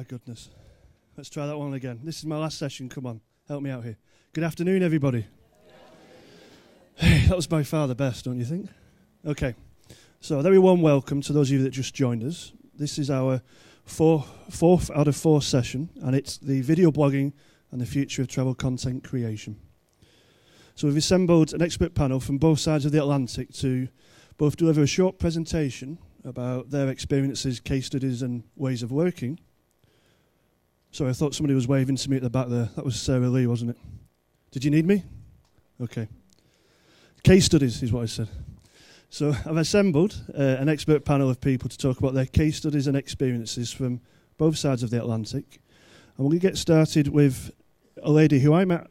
My goodness. Let's try that one again. This is my last session. Come on, help me out here. Good afternoon, everybody. Hey, that was by far the best, don't you think? Okay. So, a very warm welcome to those of you that just joined us. This is our fourth out of four session, and it's the video blogging and the future of travel content creation. So we've assembled an expert panel from both sides of the Atlantic to both deliver a short presentation about their experiences, case studies, and ways of working. Sorry, I thought somebody was waving to me at the back there. That was Sarah Lee, wasn't it? Did you need me? Okay. Case studies is what I said. So I've assembled an expert panel of people to talk about their case studies and experiences from both sides of the Atlantic. And we're going to get started with a lady who I met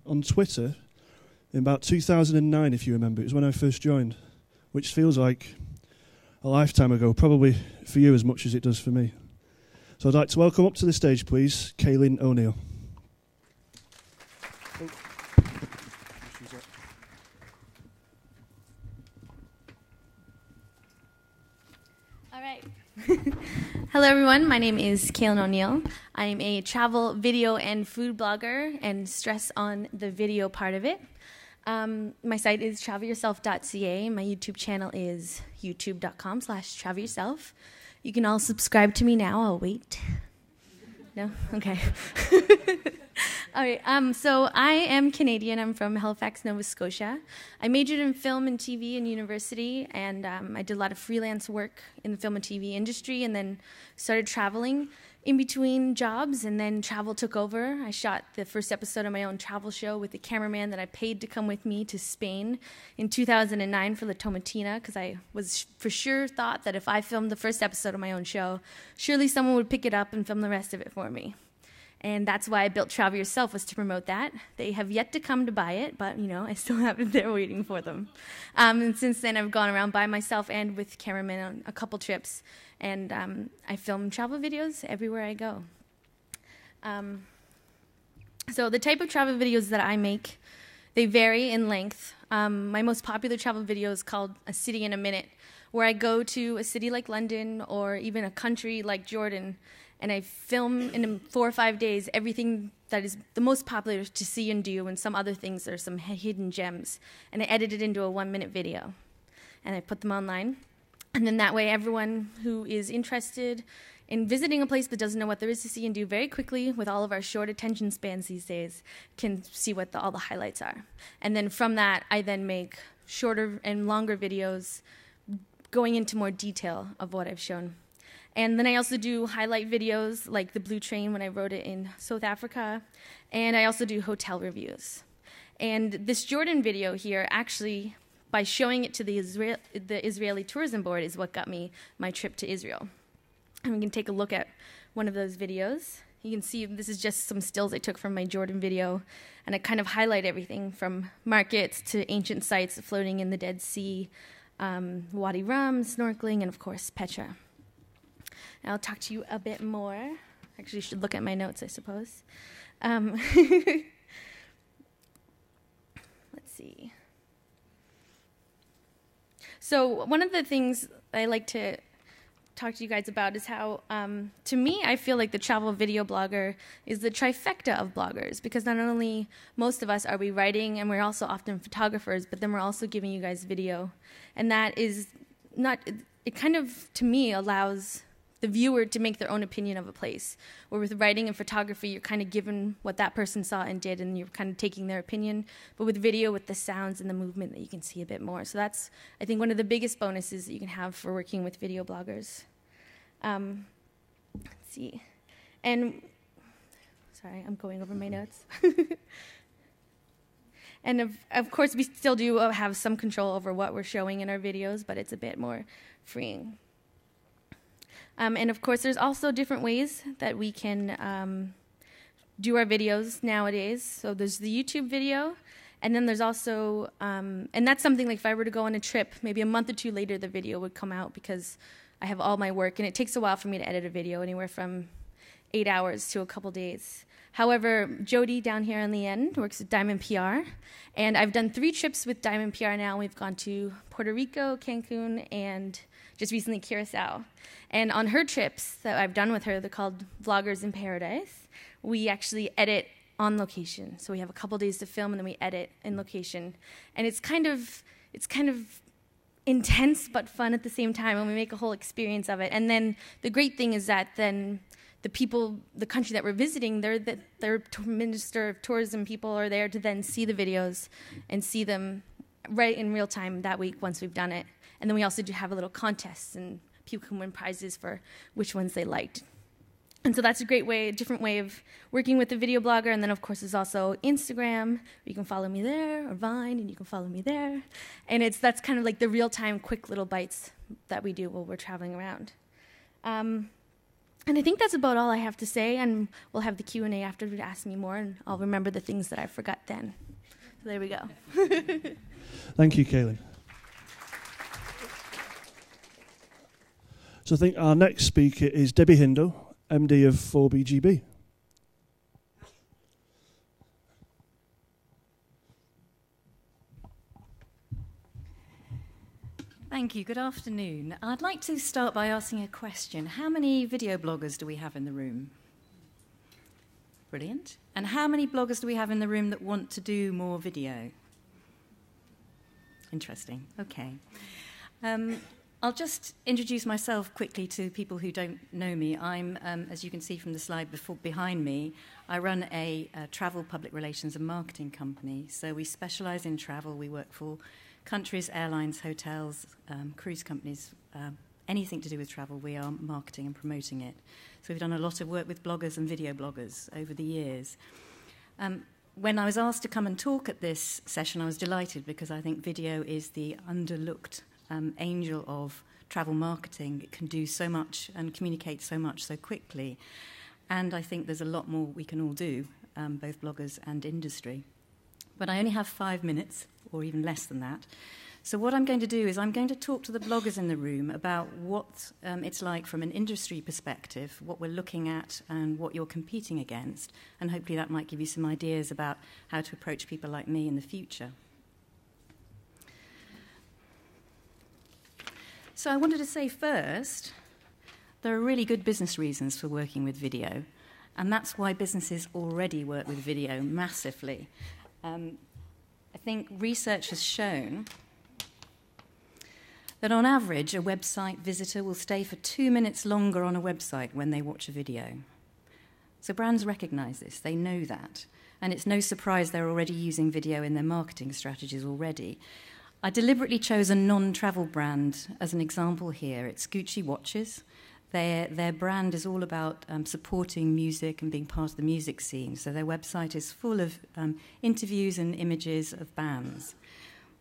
on Twitter in about 2009, if you remember. It was when I first joined, which feels like a lifetime ago, probably for you as much as it does for me. So I'd like to welcome up to the stage, please, Kailyn ONeill. All right. Hello, everyone. My name is Kailyn ONeill. I'm a travel, video, and food blogger, and stress on the video part of it. My site is travelyourself.ca. My YouTube channel is youtube.com/travelyourself. You can all subscribe to me now. I'll wait. No? Okay. All right. So I am Canadian. I'm from Halifax, Nova Scotia. I majored in film and TV in university, and I did a lot of freelance work in the film and TV industry, and then started traveling in between jobs, and then travel took over. I shot the first episode of my own travel show with a cameraman that I paid to come with me to Spain in 2009 for La Tomatina, because I was for sure thought that if I filmed the first episode of my own show, surely someone would pick it up and film the rest of it for me. And that's why I built Travel Yourself, was to promote that. They have yet to come to buy it, but, you know, I still have it there waiting for them. And since then, I've gone around by myself and with cameramen on a couple trips, and I film travel videos everywhere I go. So the type of travel videos that I make, they vary in length. My most popular travel video is called A City in a Minute, where I go to a city like London or even a country like Jordan, and I film in 4 or 5 days everything that is the most popular to see and do, and some other things that are some hidden gems. And I edit it into a 1-minute video, and I put them online. And then that way everyone who is interested in visiting a place but doesn't know what there is to see and do very quickly, with all of our short attention spans these days, can see what all the highlights are. And then from that, I then make shorter and longer videos going into more detail of what I've shown. And then I also do highlight videos like the Blue Train when I rode it in South Africa. And I also do hotel reviews. And this Jordan video here, actually, by showing it to the Israeli Tourism Board, is what got me my trip to Israel. And we can take a look at one of those videos. You can see this is just some stills I took from my Jordan video. And I kind of highlight everything from markets to ancient sites floating in the Dead Sea, Wadi Rum, snorkeling, and of course, Petra. And I'll talk to you a bit more. Actually, you should look at my notes, I suppose. Let's see. So one of the things I like to talk to you guys about is how, to me, I feel like the travel video blogger is the trifecta of bloggers, because not only most of us are we writing, and we're also often photographers, but then we're also giving you guys video. And that is not, it kind of, to me, allows the viewer to make their own opinion of a place. Where with writing and photography, you're kind of given what that person saw and did, and you're kind of taking their opinion. But with video, with the sounds and the movement, that you can see a bit more. So that's, I think, one of the biggest bonuses that you can have for working with video bloggers. Let's see. And, sorry, I'm going over my notes. And of course, we still do have some control over what we're showing in our videos, but it's a bit more freeing. And of course, there's also different ways that we can do our videos nowadays. So there's the YouTube video, and then there's also, and that's something like if I were to go on a trip, maybe a month or two later, the video would come out because I have all my work, and it takes a while for me to edit a video, anywhere from 8 hours to a couple days. However, Jodi down here on the end works at Diamond PR, and I've done 3 trips with Diamond PR now. We've gone to Puerto Rico, Cancun, and just recently Curacao. And on her trips that I've done with her, they're called Vloggers in Paradise, we actually edit on location. So we have a couple days to film, and then we edit in location. And it's kind of intense but fun at the same time, and we make a whole experience of it. And then the great thing is that then the people, the country that we're visiting, their Minister of Tourism people are there to then see the videos and see them right in real time that week once we've done it. And then we also do have a little contest, and people can win prizes for which ones they liked. And so that's a great way, a different way of working with the video blogger. And then, of course, there's also Instagram. You can follow me there, or Vine, and you can follow me there. And that's kind of like the real-time, quick little bites that we do while we're traveling around. And I think that's about all I have to say, and we'll have the Q&A after to ask me more, and I'll remember the things that I forgot then. So there we go. Thank you, Kailyn. So I think our next speaker is Debbie Hindo, MD of 4BGB. Thank you. Good afternoon. I'd like to start by asking a question. How many video bloggers do we have in the room? Brilliant. And how many bloggers do we have in the room that want to do more video? Interesting. Okay. I'll just introduce myself quickly to people who don't know me. I'm, as you can see from the slide behind me, I run a travel public relations and marketing company. So we specialize in travel. We work for countries, airlines, hotels, cruise companies, anything to do with travel, we are marketing and promoting it. So we've done a lot of work with bloggers and video bloggers over the years. When I was asked to come and talk at this session, I was delighted because I think video is the underlooked angel of travel marketing. It can do so much and communicate so much so quickly. And I think there's a lot more we can all do, both bloggers and industry. But I only have 5 minutes, or even less than that. So what I'm going to do is I'm going to talk to the bloggers in the room about what it's like from an industry perspective, what we're looking at and what you're competing against, and hopefully that might give you some ideas about how to approach people like me in the future. So I wanted to say first, there are really good business reasons for working with video, and that's why businesses already work with video massively. I think research has shown that on average, a website visitor will stay for 2 minutes longer on a website when they watch a video. So brands recognize this, they know that. And it's no surprise they're already using video in their marketing strategies already. I deliberately chose a non-travel brand as an example here. It's Gucci watches. Their brand is all about supporting music and being part of the music scene. So their website is full of interviews and images of bands.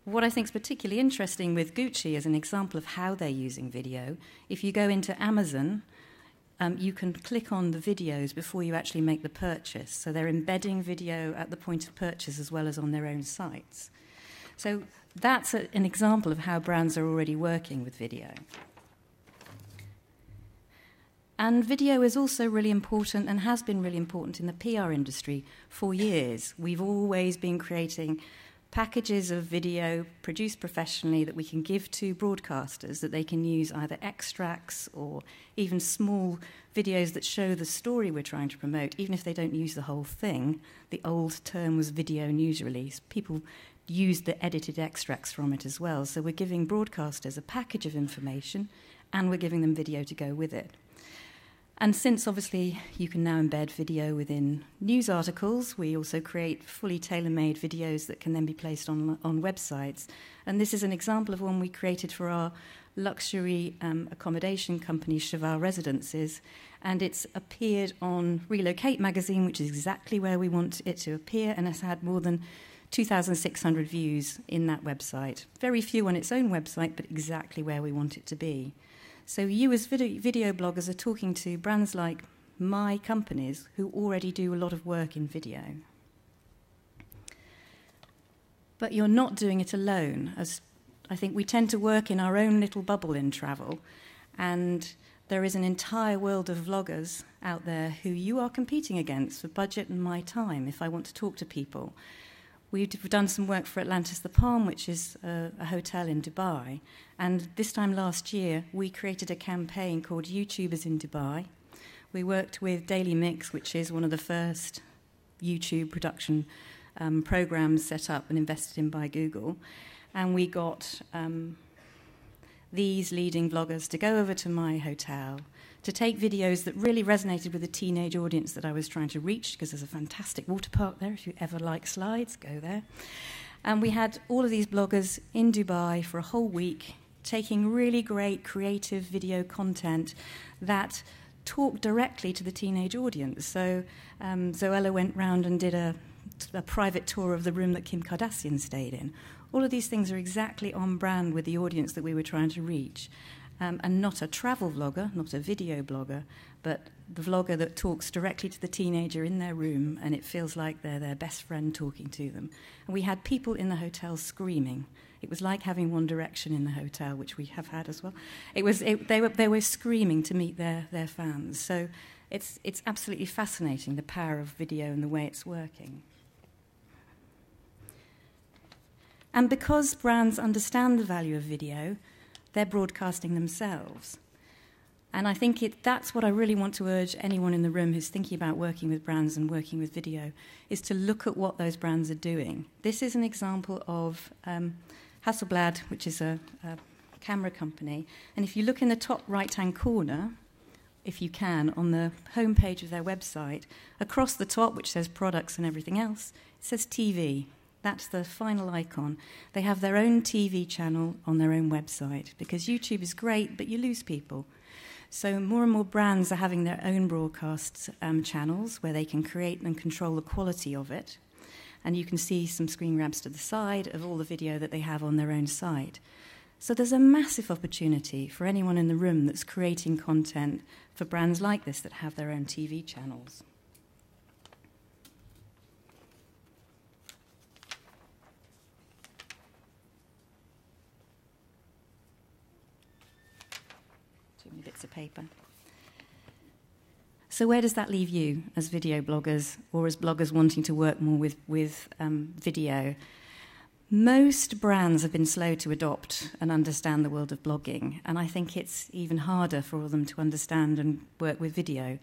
What I think is particularly interesting with Gucci as an example of how they're using video, if you go into Amazon, you can click on the videos before you actually make the purchase. So they're embedding video at the point of purchase as well as on their own sites. So that's an example of how brands are already working with video. And video is also really important and has been really important in the PR industry for years. We've always been creating packages of video produced professionally that we can give to broadcasters that they can use either extracts or even small videos that show the story we're trying to promote, even if they don't use the whole thing. The old term was video news release. People used the edited extracts from it as well. So we're giving broadcasters a package of information and we're giving them video to go with it. And since, obviously, you can now embed video within news articles, we also create fully tailor-made videos that can then be placed on websites. And this is an example of one we created for our luxury accommodation company, Cheval Residences. And it's appeared on Relocate magazine, which is exactly where we want it to appear, and has had more than 2,600 views in that website. Very few on its own website, but exactly where we want it to be. So you as video bloggers are talking to brands like my companies who already do a lot of work in video. But you're not doing it alone, as I think we tend to work in our own little bubble in travel, and there is an entire world of vloggers out there who you are competing against for budget and my time if I want to talk to people. We've done some work for Atlantis the Palm, which is a hotel in Dubai. And this time last year, we created a campaign called YouTubers in Dubai. We worked with Daily Mix, which is one of the first YouTube production programs set up and invested in by Google. And we got these leading vloggers to go over to my hotel to take videos that really resonated with the teenage audience that I was trying to reach, because there's a fantastic water park there. If you ever like slides, go there. And we had all of these bloggers in Dubai for a whole week taking really great creative video content that talked directly to the teenage audience. So Zoella went round and did a private tour of the room that Kim Kardashian stayed in. All of these things are exactly on brand with the audience that we were trying to reach. And not a travel vlogger, not a video blogger, but the vlogger that talks directly to the teenager in their room, and it feels like they're their best friend talking to them. And we had people in the hotel screaming. It was like having One Direction in the hotel, which we have had as well. They were screaming to meet their fans. So it's absolutely fascinating, the power of video and the way it's working. And because brands understand the value of video, they're broadcasting themselves. And I think that's what I really want to urge anyone in the room who's thinking about working with brands and working with video, is to look at what those brands are doing. This is an example of Hasselblad, which is a camera company. And if you look in the top right-hand corner, if you can, on the homepage of their website, across the top, which says products and everything else, it says TV. That's the final icon. They have their own TV channel on their own website, because YouTube is great, but you lose people. So more and more brands are having their own broadcast channels where they can create and control the quality of it. And you can see some screen grabs to the side of all the video that they have on their own site. So there's a massive opportunity for anyone in the room that's creating content for brands like this that have their own TV channels. Bits of paper. So where does that leave you as video bloggers, or as bloggers wanting to work more with video? Most brands have been slow to adopt and understand the world of blogging, and I think it's even harder for them to understand and work with video.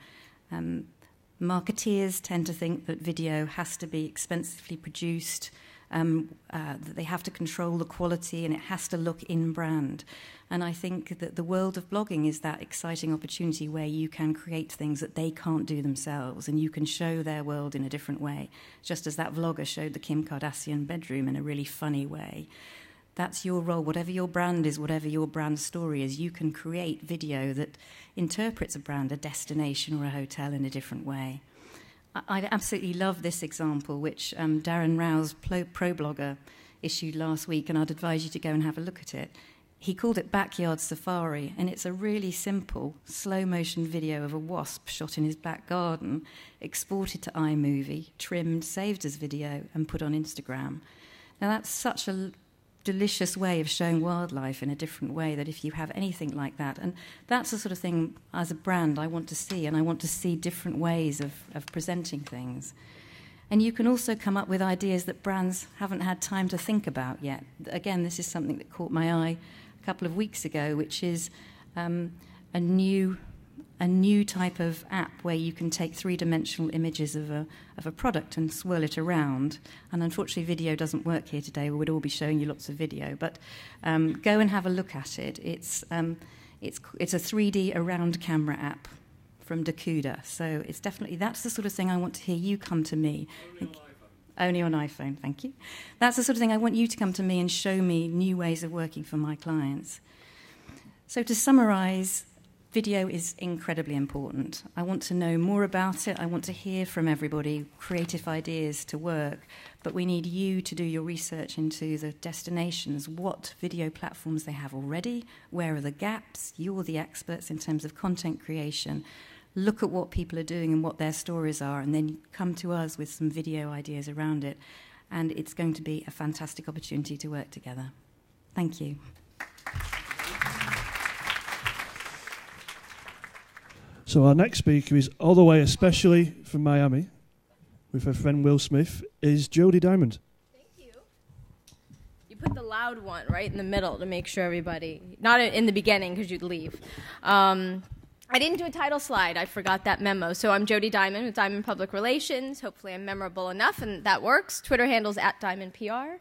Marketeers tend to think that video has to be expensively produced, that they have to control the quality, and it has to look in brand. And I think that the world of blogging is that exciting opportunity where you can create things that they can't do themselves, and you can show their world in a different way, just as that vlogger showed the Kim Kardashian bedroom in a really funny way. That's your role. Whatever your brand is, whatever your brand story is, you can create video that interprets a brand, a destination, or a hotel in a different way. I absolutely love this example, which Darren Rouse, pro blogger, issued last week, and I'd advise you to go and have a look at it. He called it Backyard Safari, and it's a really simple, slow-motion video of a wasp shot in his back garden, exported to iMovie, trimmed, saved as video, and put on Instagram. Now, that's such a delicious way of showing wildlife in a different way, that if you have anything like that, and that's the sort of thing, as a brand, I want to see, and I want to see different ways of presenting things. And you can also come up with ideas that brands haven't had time to think about yet. Again, this is something that caught my eye a couple of weeks ago, which is a new type of app where you can take three-dimensional images of a product and swirl it around. And unfortunately, video doesn't work here today. We would all be showing you lots of video, but go and have a look at it. It's a 3D around camera app from Dakuda. So it's definitely, that's the sort of thing I want to hear you come to me. Only on iPhone, thank you. That's the sort of thing I want you to come to me and show me new ways of working for my clients. So to summarize, video is incredibly important. I want to know more about it. I want to hear from everybody, creative ideas to work. But we need you to do your research into the destinations, what video platforms they have already, where are the gaps. You're the experts in terms of content creation. Look at what people are doing and what their stories are, and then come to us with some video ideas around it. And it's going to be a fantastic opportunity to work together. Thank you. So our next speaker is all the way, especially from Miami, with her friend Will Smith, is Jodi Diamond. Thank you. You put the loud one right in the middle to make sure everybody, not in the beginning because you'd leave. I didn't do a title slide. I forgot that memo. So I'm Jodi Diamond with Diamond Public Relations. Hopefully I'm memorable enough, and that works. Twitter handle's @DiamondPR.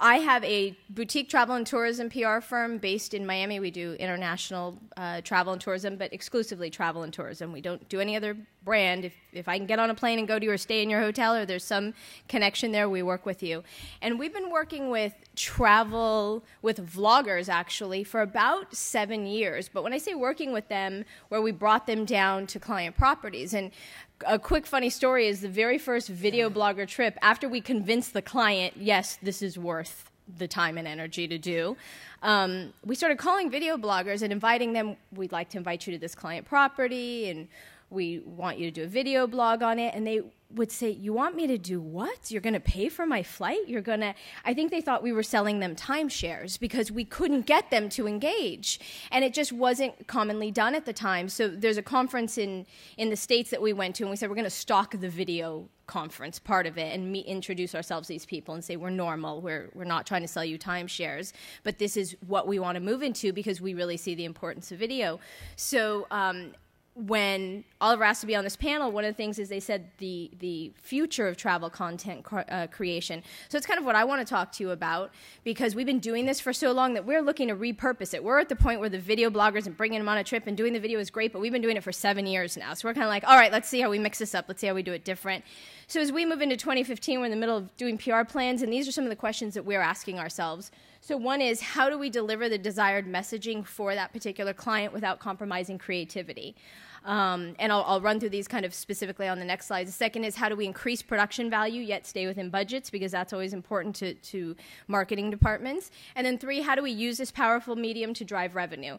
I have a boutique travel and tourism PR firm based in Miami. We do international travel and tourism, but exclusively travel and tourism. We don't do any other brand. If I can get on a plane and go to you or stay in your hotel or there's some connection there, we work with you. And we've been working with vloggers, actually, for about 7 years. But when I say working with them, where we brought them down to client properties. And a quick funny story is the very first video blogger trip, after we convinced the client, yes, this is worth the time and energy to do, we started calling video bloggers and inviting them. We'd like to invite you to this client property, and we want you to do a video blog on it. And they would say, you want me to do what? You're going to pay for my flight? I think they thought we were selling them timeshares because we couldn't get them to engage. And it just wasn't commonly done at the time. So there's a conference in the States that we went to, and we said, we're going to stock the video conference part of it and introduce ourselves to these people and say, we're normal. We're not trying to sell you timeshares, but this is what we want to move into because we really see the importance of video. So, when Oliver asked to be on this panel, one of the things is they said the future of travel content creation. So it's kind of what I want to talk to you about, because we've been doing this for so long that we're looking to repurpose it. We're at the point where the video bloggers and bringing them on a trip and doing the video is great, but we've been doing it for 7 years now. So we're kind of like, all right, let's see how we mix this up. Let's see how we do it different. So as we move into 2015, we're in the middle of doing PR plans, and these are some of the questions that we're asking ourselves. So one is, how do we deliver the desired messaging for that particular client without compromising creativity? And I'll run through these kind of specifically on the next slide. The second is, how do we increase production value yet stay within budgets, because that's always important to marketing departments. And then 3, how do we use this powerful medium to drive revenue?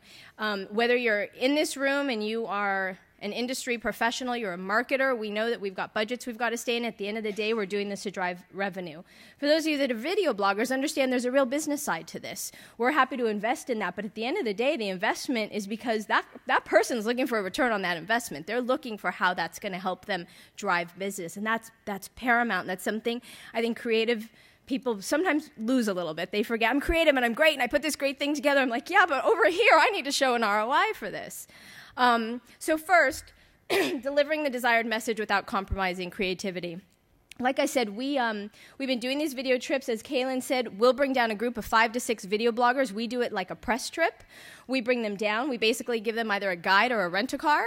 Whether you're in this room and you are an industry professional, you're a marketer, we know that we've got budgets we've got to stay in. At the end of the day, we're doing this to drive revenue. For those of you that are video bloggers, understand there's a real business side to this. We're happy to invest in that, but at the end of the day, the investment is because that person's looking for a return on that investment. They're looking for how that's going to help them drive business, and that's paramount. That's something I think creative people sometimes lose a little bit. They forget, I'm creative and I'm great and I put this great thing together. I'm like, yeah, but over here I need to show an ROI for this. So first, delivering the desired message without compromising creativity. Like I said, we've been doing these video trips. As Kailyn said, we'll bring down a group of 5 to 6 video bloggers. We do it like a press trip. We bring them down. We basically give them either a guide or a rent-a-car.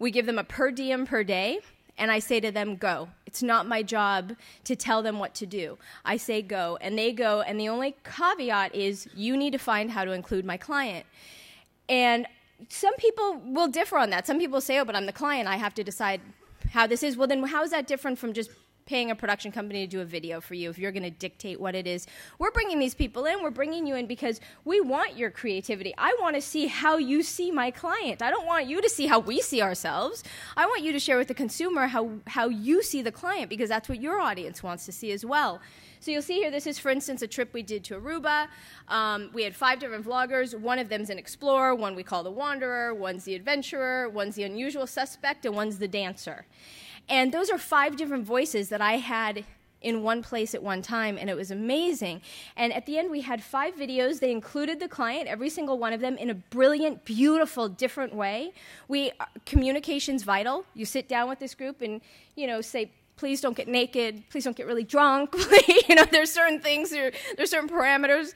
We give them a per diem per day. And I say to them, go. It's not my job to tell them what to do. I say go, and they go. And the only caveat is you need to find how to include my client. And some people will differ on that. Some people say, oh, but I'm the client. I have to decide how this is. Well, then how is that different from just paying a production company to do a video for you if you're going to dictate what it is? We're bringing these people in. We're bringing you in because we want your creativity. I want to see how you see my client. I don't want you to see how we see ourselves. I want you to share with the consumer how you see the client, because that's what your audience wants to see as well. So you'll see here, this is, for instance, a trip we did to Aruba. We had 5 different vloggers. One of them's an explorer, one we call the wanderer, one's the adventurer, one's the unusual suspect, and one's the dancer. And those are 5 different voices that I had in one place at one time, and it was amazing. And at the end, we had 5 videos. They included the client, every single one of them, in a brilliant, beautiful, different way. Communication's vital. You sit down with this group and, say, please don't get naked, please don't get really drunk. There's certain things, there's certain parameters.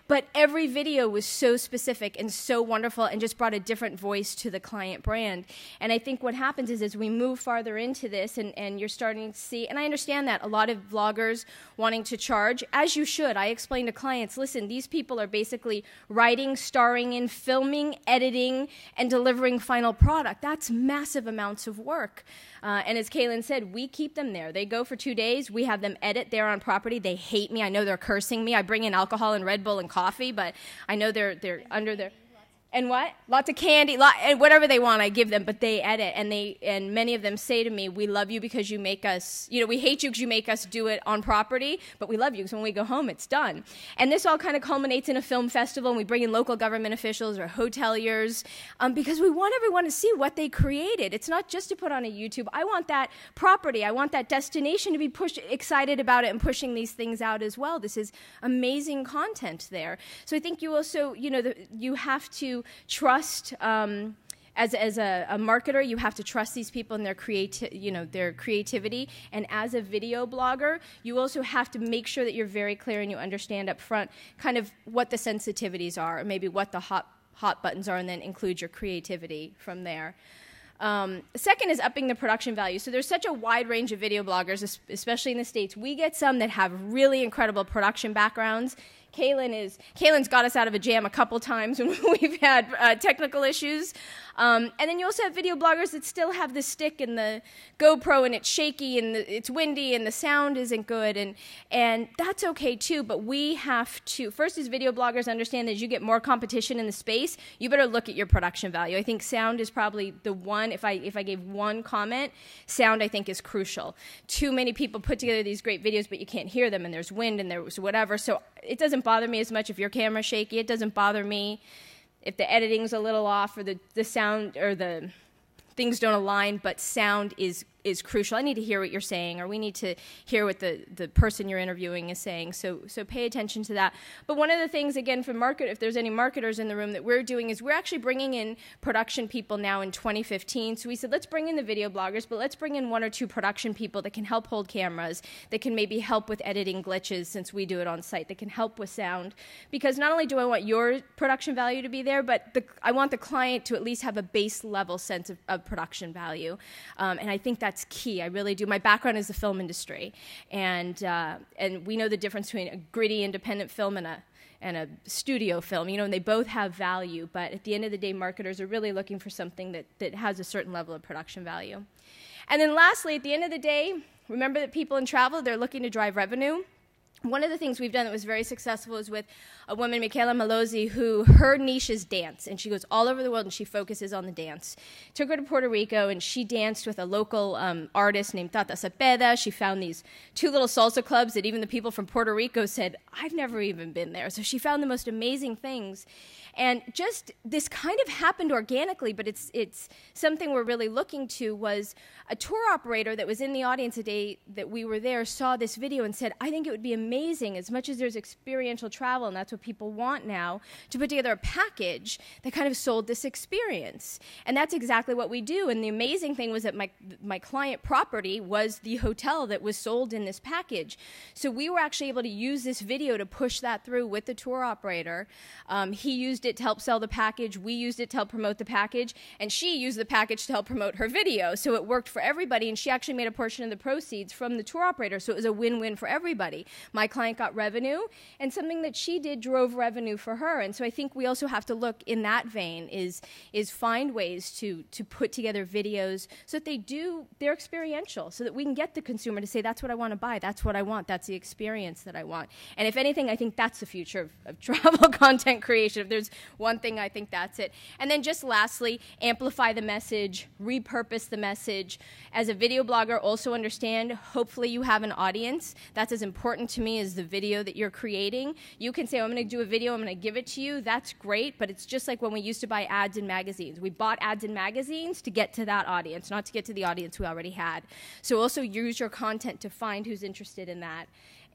But every video was so specific and so wonderful and just brought a different voice to the client brand. And I think what happens is as we move farther into this and you're starting to see, and I understand that, a lot of vloggers wanting to charge, as you should. I explain to clients, listen, these people are basically writing, starring in, filming, editing, and delivering final product. That's massive amounts of work. And as Kailyn said, we keep them there. They go for 2 days. We have them edit there on property. They hate me. I know they're cursing me. I bring in alcohol and Red Bull and coffee, but I know they're under their... And what? Lots of candy, and whatever they want, I give them, but they edit, and many of them say to me, we love you because you make us, we hate you because you make us do it on property, but we love you because when we go home, it's done. And this all kind of culminates in a film festival, and we bring in local government officials or hoteliers, because we want everyone to see what they created. It's not just to put on a YouTube. I want that property, I want that destination to be excited about it and pushing these things out as well. This is amazing content there. So I think you also, you have to trust, as a marketer, you have to trust these people and their creativity. And as a video blogger, you also have to make sure that you're very clear and you understand up front kind of what the sensitivities are, or maybe what the hot buttons are, and then include your creativity from there. Second is upping the production value. So there's such a wide range of video bloggers, especially in the States. We get some that have really incredible production backgrounds. Kailyn's got us out of a jam a couple times when we've had technical issues. And then you also have video bloggers that still have the stick and the GoPro, and it's shaky and it's windy and the sound isn't good, and that's okay too. But we have to, first as video bloggers, understand that as you get more competition in the space, you better look at your production value. I think sound is probably the one, if I gave one comment, sound I think is crucial. Too many people put together these great videos, but you can't hear them, and there's wind and there's whatever. So it doesn't bother me as much if your camera's shaky. It doesn't bother me if the editing's a little off, or the sound or the things don't align, but sound is crucial. I need to hear what you're saying, or we need to hear what the person you're interviewing is saying. So pay attention to that. But one of the things, again, for if there's any marketers in the room, that we're doing is we're actually bringing in production people now in 2015. So we said, let's bring in the video bloggers, but let's bring in 1 or 2 production people that can help hold cameras, that can maybe help with editing glitches, since we do it on site, that can help with sound. Because not only do I want your production value to be there, but I want the client to at least have a base level sense of production value. And I think that's key. I really do. My background is the film industry, and we know the difference between a gritty independent film and a studio film. And they both have value, but at the end of the day, marketers are really looking for something that has a certain level of production value. And then lastly, at the end of the day, remember that people in travel, they're looking to drive revenue. One of the things we've done that was very successful is with a woman, Michaela Malozzi, who her niche is dance, and she goes all over the world and she focuses on the dance. Took her to Puerto Rico, and she danced with a local artist named Tata Cepeda. She found these 2 little salsa clubs that even the people from Puerto Rico said, I've never even been there. So she found the most amazing things. And just this kind of happened organically, but it's something we're really looking to. Was a tour operator that was in the audience the day that we were there saw this video and said, I think it would be amazing, as much as there's experiential travel, and that's what people want now, to put together a package that kind of sold this experience. And that's exactly what we do. And the amazing thing was that my client property was the hotel that was sold in this package. So we were actually able to use this video to push that through with the tour operator. He used it to help sell the package, we used it to help promote the package, and she used the package to help promote her video. So it worked for everybody, and she actually made a portion of the proceeds from the tour operator, so it was a win-win for everybody. My client got revenue, and something that she did drove revenue for her. And so I think we also have to look in that vein, is find ways to put together videos so that they're experiential, so that we can get the consumer to say, that's what I want to buy, that's what I want, that's the experience that I want. And if anything, I think that's the future of travel content creation. If there's one thing, I think that's it. And then just lastly, amplify the message, repurpose the message. As a video blogger, also understand, hopefully you have an audience. That's as important to me as the video that you're creating. You can say, I'm going to do a video, I'm going to give it to you. That's great, but it's just like when we used to buy ads in magazines. We bought ads in magazines to get to that audience, not to get to the audience we already had. So also use your content to find who's interested in that.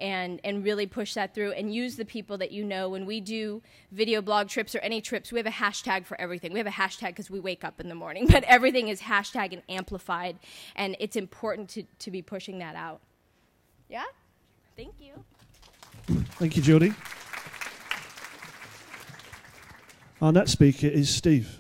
And really push that through, and use the people that you know. When we do video blog trips or any trips, we have a hashtag for everything. We have a hashtag because we wake up in the morning, but everything is hashtag and amplified, and it's important to be pushing that out. Yeah? Thank you. Thank you, Jodi. Our next speaker is Steve.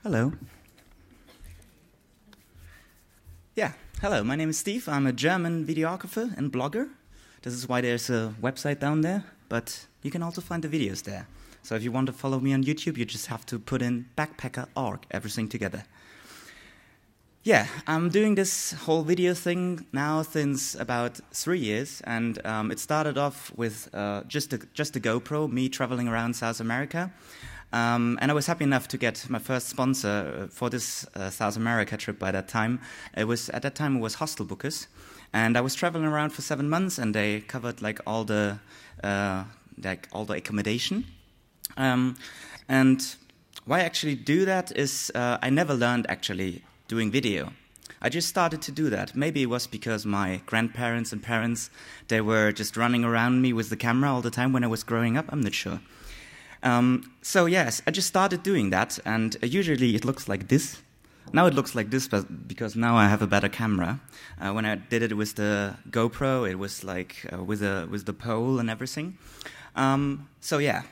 Hello. Yeah, hello, my name is Steve. I'm a German videographer and blogger. This is why there's a website down there, but you can also find the videos there. So if you want to follow me on YouTube, you just have to put in backpacker.org, everything together. Yeah, I'm doing this whole video thing now since about 3 years, and it started off with just a GoPro, me traveling around South America. And I was happy enough to get my first sponsor for this South America trip by that time. At that time it was Hostel Bookers, and I was traveling around for 7 months, and they covered like all the accommodation. And why I actually do that is I never learned actually doing video. I just started to do that. Maybe it was because my grandparents and parents, they were just running around me with the camera all the time when I was growing up. I'm not sure. So yes, I just started doing that, and usually it looks like this. Now it looks like this, but because now I have a better camera. When I did it with the GoPro, it was like with the pole and everything. So yeah.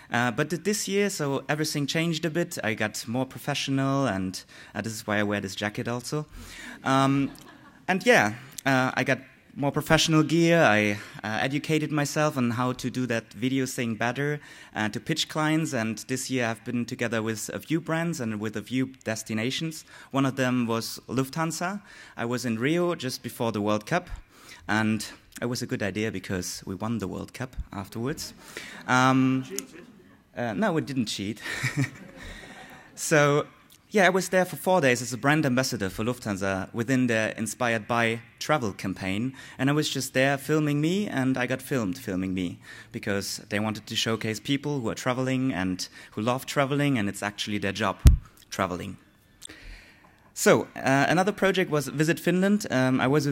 But this year, so everything changed a bit. I got more professional, and this is why I wear this jacket also. And yeah, I got more professional gear. I educated myself on how to do that video thing better, to pitch clients. And this year I've been together with a few brands and with a few destinations. One of them was Lufthansa. I was in Rio just before the World Cup, and it was a good idea because we won the World Cup afterwards. No, we didn't cheat. So, yeah, I was there for 4 days as a brand ambassador for Lufthansa within their Inspired By travel campaign. And I was just there filming me, and I got filmed filming me because they wanted to showcase people who are traveling and who love traveling, and it's actually their job, traveling. So, another project was Visit Finland. I was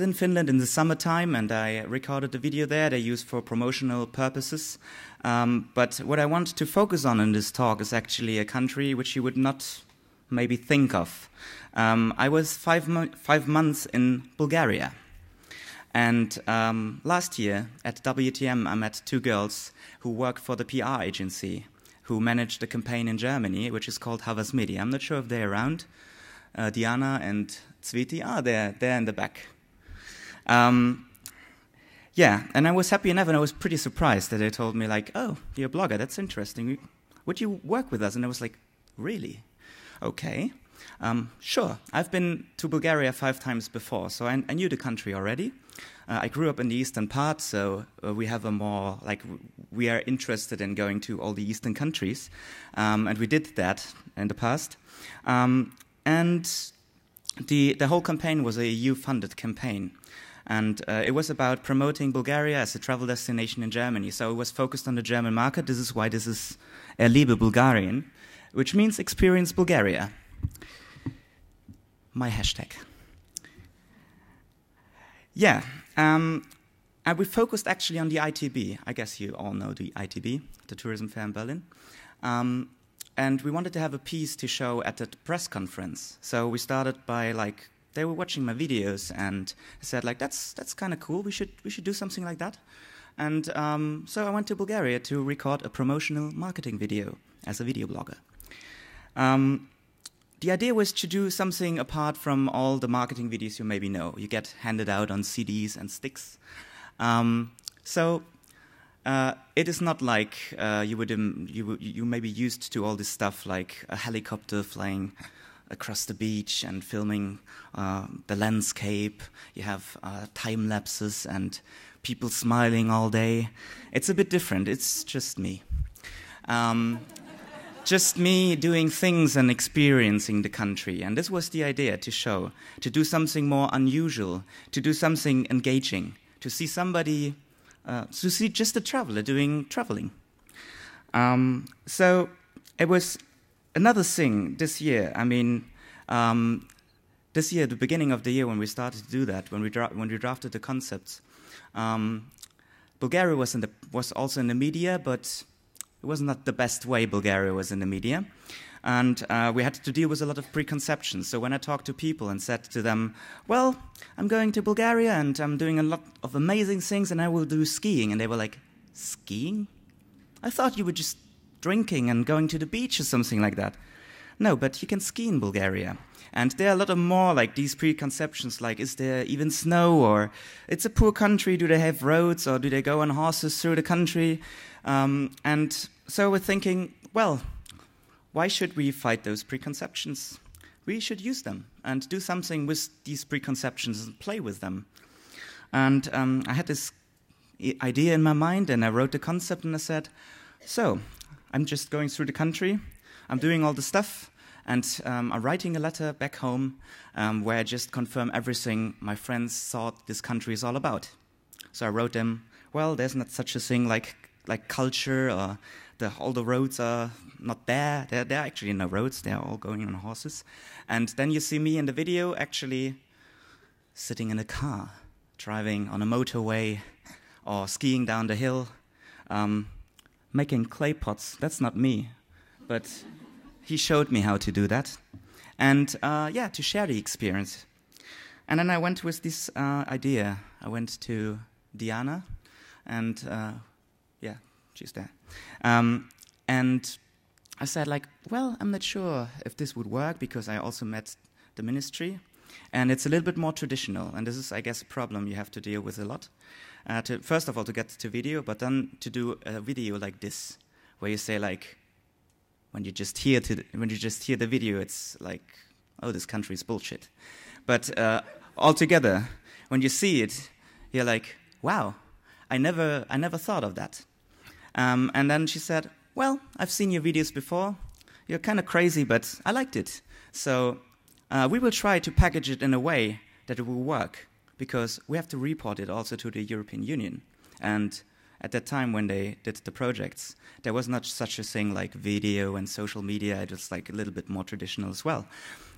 in Finland in the summertime, and I recorded a video there they use for promotional purposes. But what I want to focus on in this talk is actually a country which you would not maybe think of. I was 5 months in Bulgaria. And last year at WTM, I met 2 girls who work for the PR agency, who managed the campaign in Germany, which is called Havas Media. I'm not sure if they're around. Diana and Zviti, they're in the back. Yeah, and I was happy enough, and I was pretty surprised that they told me, like, oh, you're a blogger, that's interesting. Would you work with us? And I was like, really? Okay. Sure. I've been to Bulgaria 5 times before, so I knew the country already. I grew up in the eastern part, so we have a more, like, we are interested in going to all the eastern countries, and we did that in the past. And the whole campaign was a EU-funded campaign, and it was about promoting Bulgaria as a travel destination in Germany. So it was focused on the German market. This is why this is Erlebe Bulgarien, which means experience Bulgaria. My hashtag. Yeah, and we focused actually on the ITB. I guess you all know the ITB, the tourism fair in Berlin. And we wanted to have a piece to show at the press conference. So we started by, like, they were watching my videos and said, like, that's kind of cool. We should do something like that. And so I went to Bulgaria to record a promotional marketing video as a video blogger. The idea was to do something apart from all the marketing videos you maybe know. You get handed out on CDs and sticks. So it is not like you may be used to all this stuff, like a helicopter flying across the beach and filming the landscape. You have time lapses and people smiling all day. It's a bit different. It's just me. Just me doing things and experiencing the country. And this was the idea, to show, to do something more unusual, to do something engaging, to see somebody, to see just a traveler doing traveling. So it was another thing this year. I mean, this year, the beginning of the year when we started to do that, when we drafted the concepts, Bulgaria was also in the media, but it was not the best way Bulgaria was in the media. And we had to deal with a lot of preconceptions. So when I talked to people and said to them, well, I'm going to Bulgaria and I'm doing a lot of amazing things and I will do skiing. And they were like, skiing? I thought you were just drinking and going to the beach or something like that. No, but you can ski in Bulgaria. And there are a lot of more like these preconceptions, like is there even snow, or it's a poor country, do they have roads, or do they go on horses through the country? And so we're thinking, well, why should we fight those preconceptions? we should use them and do something with these preconceptions and play with them. And I had this idea in my mind, and I wrote the concept, and I said, so I'm just going through the country, I'm doing all the stuff, and I'm writing a letter back home where I just confirm everything my friends thought this country is all about. So I wrote them, well, there's not such a thing like culture, or all the roads are not there. There are actually no roads, they're all going on horses. And then you see me in the video actually sitting in a car, driving on a motorway, or skiing down the hill, making clay pots. That's not me, but he showed me how to do that. And yeah, to share the experience. And then I went with this idea. I went to Diana, and yeah, she's there. And I said, like, well, I'm not sure if this would work, because I also met the ministry. And it's a little bit more traditional, and this is, I guess, a problem you have to deal with a lot. First of all, to get to video, but then to do a video like this, where you say, like, when you just hear the video, it's like, oh, this country is bullshit. But altogether, when you see it, you're like, wow, I never thought of that. And then she said, well, I've seen your videos before. You're kind of crazy, but I liked it. So we will try to package it in a way that it will work, because we have to report it also to the European Union. And at that time when they did the projects, there was not such a thing like video and social media. It was like a little bit more traditional as well.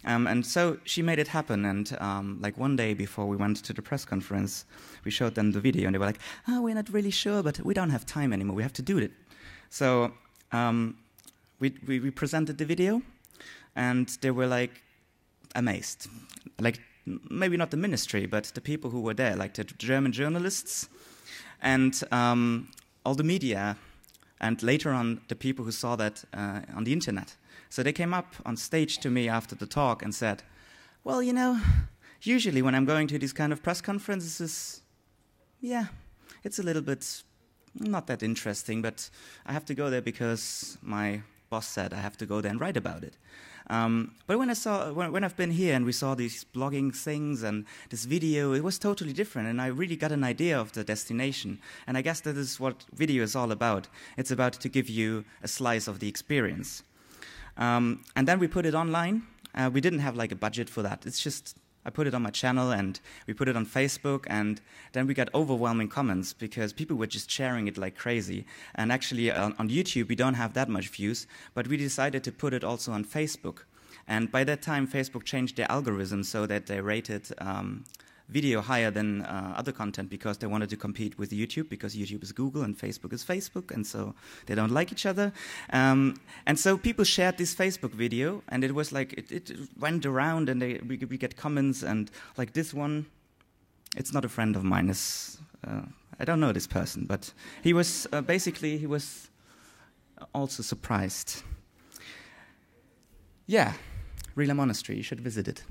And so she made it happen. And like one day before we went to the press conference, we showed them the video, and they were like, oh, we're not really sure, but we don't have time anymore. We have to do it. So we presented the video, and they were like amazed. Like, maybe not the ministry, but the people who were there, like the German journalists and all the media, and later on the people who saw that on the internet. So they came up on stage to me after the talk and said, well, you know, usually when I'm going to these kind of press conferences, yeah, it's a little bit not that interesting, but I have to go there because my boss said I have to go there and write about it. But when I've been here and we saw these blogging things and this video, it was totally different, and I really got an idea of the destination. And I guess that is what video is all about. It's about to give you a slice of the experience. And then we put it online. We didn't have like a budget for that. It's just I put it on my channel, and we put it on Facebook, and then we got overwhelming comments because people were just sharing it like crazy. And actually on YouTube we don't have that much views, but we decided to put it also on Facebook. And by that time Facebook changed their algorithm so that they rated video higher than other content, because they wanted to compete with YouTube, because YouTube is Google and Facebook is Facebook, and so they don't like each other. And so people shared this Facebook video, and it was like, it went around, and we get comments, and like this one, it's not a friend of mine, I don't know this person, but he was basically, he was also surprised. Yeah, Rila Monastery, you should visit it.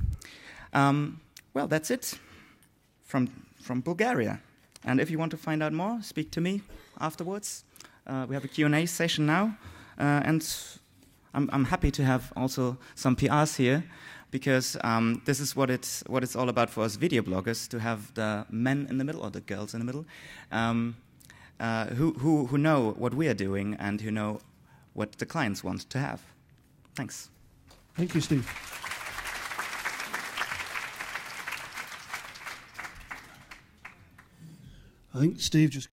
Well, that's it. From Bulgaria. And if you want to find out more, speak to me afterwards. We have a Q&A session now, and I'm happy to have also some PRs here, because this is what it's all about for us video bloggers, to have the men in the middle, or the girls in the middle, who know what we are doing and who know what the clients want to have. Thanks. Thank you, Steve. I think Steve just